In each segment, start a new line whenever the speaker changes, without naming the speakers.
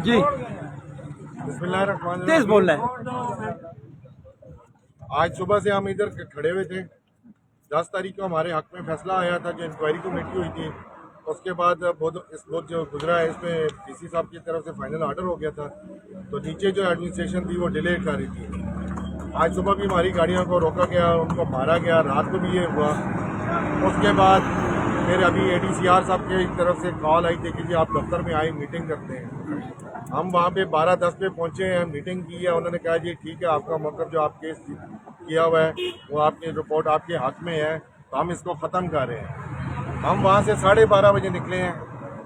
جی تیز بولنا ہے.
آج صبح سے ہم ادھر کھڑے ہوئے تھے. 10 تاریخ کو ہمارے حق میں فیصلہ آیا تھا جو انکوائری کمیٹی ہوئی تھی. اس کے بعد اس وقت جو گزرا ہے اس میں ڈی سی صاحب کی طرف سے فائنل آرڈر ہو گیا تھا. تو نیچے جو ایڈمنسٹریشن تھی وہ ڈیلے کر رہی تھی. آج صبح بھی ہماری گاڑیوں کو روکا گیا, ان کو مارا گیا. رات کو بھی یہ ہوا. اس کے بعد پھر ابھی اے ڈی سی آر صاحب کی طرف سے کال آئی تھی کہ جی آپ دفتر میں آئے میٹنگ کرتے ہیں. ہم وہاں پہ 12:10 پہ پہنچے ہیں, میٹنگ کی ہے. انہوں نے کہا جی ٹھیک ہے آپ کا موقف جو آپ کیس کیا ہوا ہے وہ آپ کی رپورٹ آپ کے حق میں ہے تو ہم اس کو ختم کر رہے ہیں. ہم وہاں سے 12:30 بجے نکلے ہیں.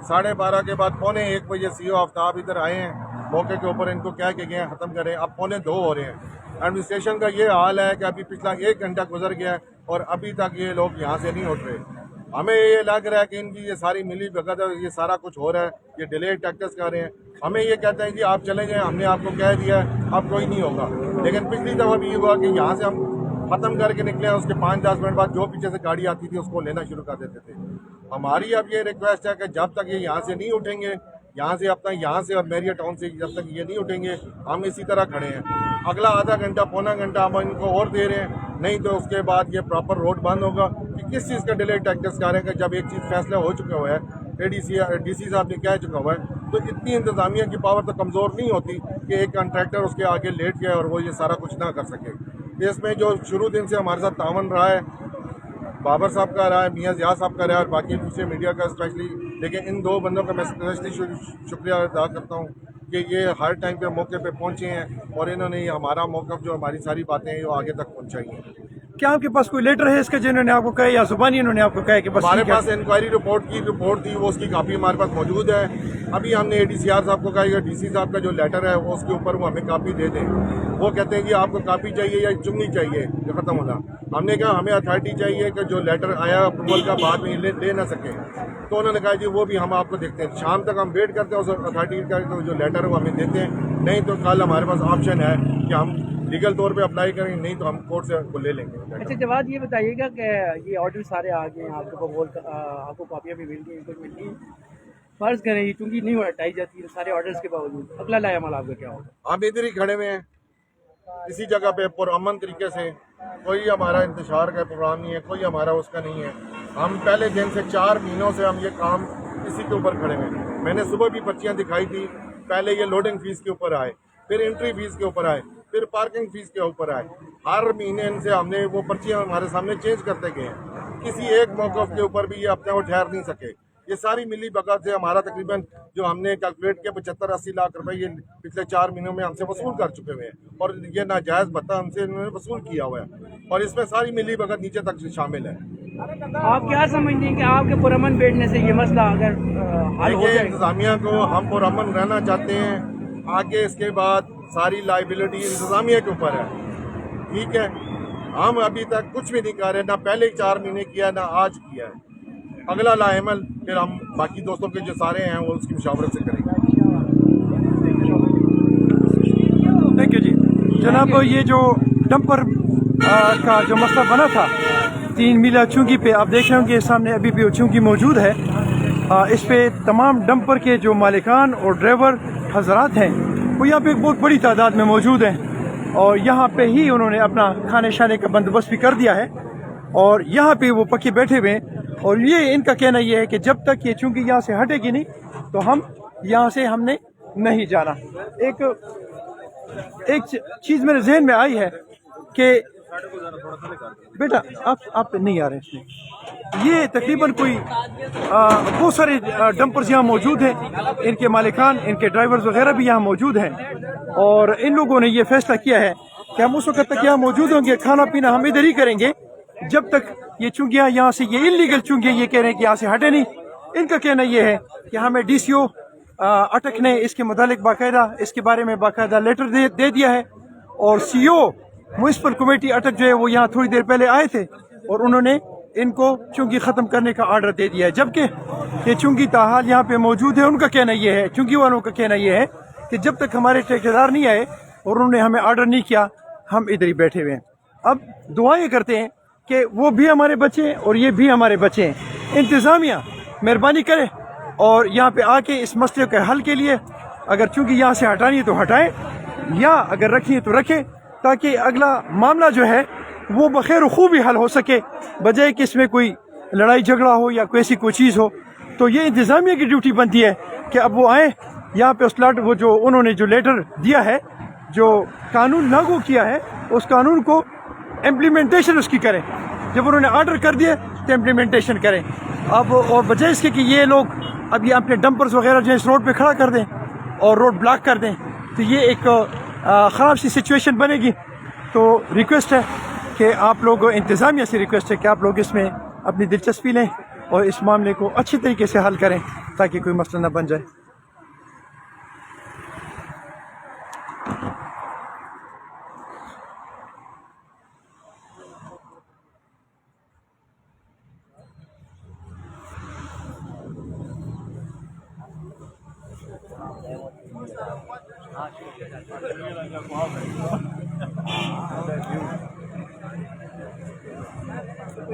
12:30 کے بعد 1:45 بجے سی او آفتاب ادھر آئے ہیں موقع کے اوپر, ان کو کہہ کے گئے ہیں ختم کریں. اب 1:45 ہو رہے ہیں. ایڈمنسٹریشن کا یہ حال ہے کہ ابھی پچھلا 1 گھنٹہ گزر گیا ہے اور ابھی تک یہ لوگ یہاں سے نہیں اٹھ رہے. ہمیں یہ لگ رہا ہے کہ ان کی یہ ساری ملی بھگت ہے, یہ سارا کچھ ہو رہا ہے, یہ ڈیلے ٹیکٹس کر رہے ہیں. ہمیں یہ کہتے ہیں جی آپ چلیں جائیں, ہم نے آپ کو کہہ دیا ہے اب کوئی نہیں ہوگا. لیکن پچھلی دفعہ بھی یہ ہوا کہ یہاں سے ہم ختم کر کے نکلے ہیں, اس کے 5-10 منٹ بعد جو پیچھے سے گاڑی آتی تھی اس کو لینا شروع کر دیتے تھے. ہماری اب یہ ریکویسٹ ہے کہ جب تک یہ یہاں سے نہیں اٹھیں گے, یہاں سے اور میریا ٹاؤن سے جب تک یہ نہیں اٹھیں گے ہم اسی طرح کھڑے ہیں. اگلا آدھا گھنٹہ پونا گھنٹہ ہم ان کو اور دے رہے ہیں, نہیں تو اس کے بعد یہ پراپر روڈ بند ہوگا. کہ کس چیز کا ڈیلے ٹیکٹس کر رہے ہیں کہ جب ایک چیز فیصلہ ہو چکا ہوا ہے, ڈی سی صاحب نے کہہ چکا ہوا ہے, تو اتنی انتظامیہ کی پاور تو کمزور نہیں ہوتی کہ ایک کنٹریکٹر اس کے آگے لیٹ جائے اور وہ یہ سارا کچھ نہ کر سکے. اس میں جو شروع دن سے ہمارے ساتھ تعاون رہا ہے, بابر صاحب کا رہا ہے, میاں ضیاء صاحب کا رہا ہے اور باقی دوسرے میڈیا کا اسپیشلی. لیکن ان 2 بندوں کا میں اسپیشلی شکریہ ادا کرتا ہوں کہ یہ ہر ٹائم پہ موقع پہ پہنچے ہیں اور انہوں نے ہمارا موقف جو ہماری ساری باتیں ہیں وہ آگے تک پہنچائی ہیں.
کیا آپ کے پاس کوئی لیٹر ہے اس کا جنہوں نے آپ کو کہا یا زبانی انہوں نے آپ کو کہا کہ بس
ہمارے پاس انکوائری رپورٹ تھی, وہ اس کی کاپی ہمارے پاس موجود ہے. ابھی ہم نے اے ڈی سی آر صاحب کو کہا کہ ڈی سی صاحب کا جو لیٹر ہے وہ اس کے اوپر وہ ہمیں کاپی دے دیں. وہ کہتے ہیں کہ آپ کو کاپی چاہیے یا چنگی چاہیے یہ ختم ہونا. ہم نے کہا ہمیں اتھارٹی چاہیے کہ جو لیٹر آیا اپروول کا بعد میں لے نہ سکیں. تو انہوں نے کہا جی وہ بھی ہم آپ کو دیکھتے ہیں, شام تک ہم ویٹ کرتے ہیں اس اتھارٹی کا جو لیٹر ہے وہ ہمیں دیتے ہیں. نہیں تو کل ہمارے پاس آپشن ہے کہ ہم لیگل طور پہ اپلائی کریں, نہیں تو ہم کورٹ سے وہ لے لیں گے.
اچھا جواد یہ بتائیے گا کہ یہ آرڈر سارے آ گئے ہیں, آپ کو کاپیاں بھی مل گئی, کچھ مل گئی. فرض کریں یہ چونکہ نہیں ہٹائی جاتی ہے سارے آرڈرز کے باوجود, اگلا لایا عمل آپ کا کیا ہوگا؟
ہم ادھر ہی کھڑے ہوئے ہیں اسی جگہ پہ پرامن طریقے سے. کوئی ہمارا انتشار کا پروگرام نہیں ہے, کوئی ہمارا اس کا نہیں ہے. ہم پہلے دن سے 4 مہینوں سے ہم یہ کام اسی کے اوپر کھڑے ہوئے ہیں. میں نے صبح بھی پرچیاں دکھائی تھی. پہلے یہ لوڈنگ فیس کے اوپر آئے, پھر انٹری فیس کے اوپر آئے, پھر پارکنگ فیس کے اوپر آئے. ہر مہینے ان سے ہم نے وہ پرچیاں ہمارے سامنے چینج کرتے گئے ہیں. کسی ایک موقف کے اوپر بھی یہ اپنے وہ ٹھہر نہیں سکے. یہ ساری ملی بغت سے ہمارا تقریباً جو ہم نے کیلکولیٹ کیا 75-80 لاکھ روپے یہ پچھلے 4 مہینوں میں ہم سے وصول کر چکے ہوئے ہیں. اور یہ ناجائز بھتہ ہم سے انہوں نے وصول کیا ہوا ہے اور اس میں ساری ملی بغت نیچے تک شامل ہے.
آپ کیا سمجھتے ہیں کہ آپ کے پرامن بیٹھنے سے یہ مسئلہ اگر حل ہو جائے؟
انتظامیہ کو ہم پرامن رہنا چاہتے ہیں. آگے اس کے بعد ساری لائبلٹی انتظامیہ کے اوپر ہے. ٹھیک ہے, ہم ابھی تک کچھ بھی نہیں کر رہے, نہ پہلے 4 مہینے کیا نہ آج کیا ہے. اگلا لاعمل پھر ہم باقی دوستوں کے جو سارے ہیں وہ اس کی مشاورت سے کریں گے.
تھینک یو جی. جناب یہ جو ڈمپر کا جو مسئلہ بنا تھا 3 میلہ چونکی پہ, آپ دیکھ رہے ہوں کہ سامنے ابھی بھی چونکی موجود ہے. اس پہ تمام ڈمپر کے جو مالکان اور ڈرائیور حضرات ہیں وہ یہاں پہ ایک بہت بڑی تعداد میں موجود ہیں اور یہاں پہ ہی انہوں نے اپنا کھانے شانے کا بندوبست بھی کر دیا ہے اور یہاں پہ وہ پکے بیٹھے ہوئے ہیں. اور یہ ان کا کہنا یہ ہے کہ جب تک یہ چونکہ یہاں سے ہٹے گی نہیں تو ہم یہاں سے ہم نے نہیں جانا. ایک چیز میرے ذہن میں آئی ہے کہ بیٹا آپ نہیں آ رہے اس میں. یہ تقریباً کوئی بہت سارے ڈمپرز یہاں موجود ہیں, ان کے مالکان ان کے ڈرائیورز وغیرہ بھی یہاں موجود ہیں اور ان لوگوں نے یہ فیصلہ کیا ہے کہ ہم اس وقت تک یہاں موجود ہوں گے, کھانا پینا ہم ادھر ہی کریں گے جب تک یہ چونکیاں یہاں سے یہ انلیگل چونکیاں یہ کہہ رہے ہیں کہ یہاں سے ہٹے نہیں. ان کا کہنا یہ ہے کہ ہمیں ڈی سی او اٹک نے اس کے متعلق باقاعدہ اس کے بارے میں باقاعدہ لیٹر دے دیا ہے اور سی او میونسپل کمیٹی اٹک جو ہے وہ یہاں تھوڑی دیر پہلے آئے تھے اور انہوں نے ان کو چونکی ختم کرنے کا آرڈر دے دیا ہے. جبکہ یہ چونکی تاحال یہاں پہ موجود ہے. ان کا کہنا یہ ہے, چونکی والوں کا کہنا یہ ہے کہ جب تک ہمارے ٹھیکیدار نہیں آئے اور انہوں نے ہمیں آرڈر نہیں کیا ہم ادھر ہی بیٹھے ہوئے ہیں. اب دعائیں کرتے ہیں کہ وہ بھی ہمارے بچے ہیں اور یہ بھی ہمارے بچے ہیں. انتظامیہ مہربانی کرے اور یہاں پہ آ کے اس مسئلے کے حل کے لیے اگر چونکہ یہاں سے ہٹانی ہے تو ہٹائیں، یا اگر رکھیں ہے تو رکھیں، تاکہ اگلا معاملہ جو ہے وہ بخیر و خوبی حل ہو سکے، بجائے کہ اس میں کوئی لڑائی جھگڑا ہو یا کوئی ایسی کوئی چیز ہو۔ تو یہ انتظامیہ کی ڈیوٹی بنتی ہے کہ اب وہ آئیں یہاں پہ اس وہ جو انہوں نے جو لیٹر دیا ہے، جو قانون لاگو کیا ہے، اس قانون کو امپلیمنٹیشن اس کی کریں۔ جب انہوں نے آرڈر کر دیا تو امپلیمنٹیشن کریں۔ اب اور بجائے اس کے کہ یہ لوگ اب یہ اپنے ڈمپرز وغیرہ جو اس روڈ پہ کھڑا کر دیں اور روڈ بلاک کر دیں، تو یہ ایک خراب سی سچویشن بنے گی۔ تو ریکویسٹ ہے کہ آپ لوگ، انتظامیہ سے ریکویسٹ ہے کہ آپ لوگ اس میں اپنی دلچسپی لیں اور اس معاملے کو اچھی طریقے سے حل کریں تاکہ کوئی مسئلہ نہ بن جائے۔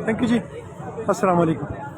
تھینک یو جی، السلام علیکم۔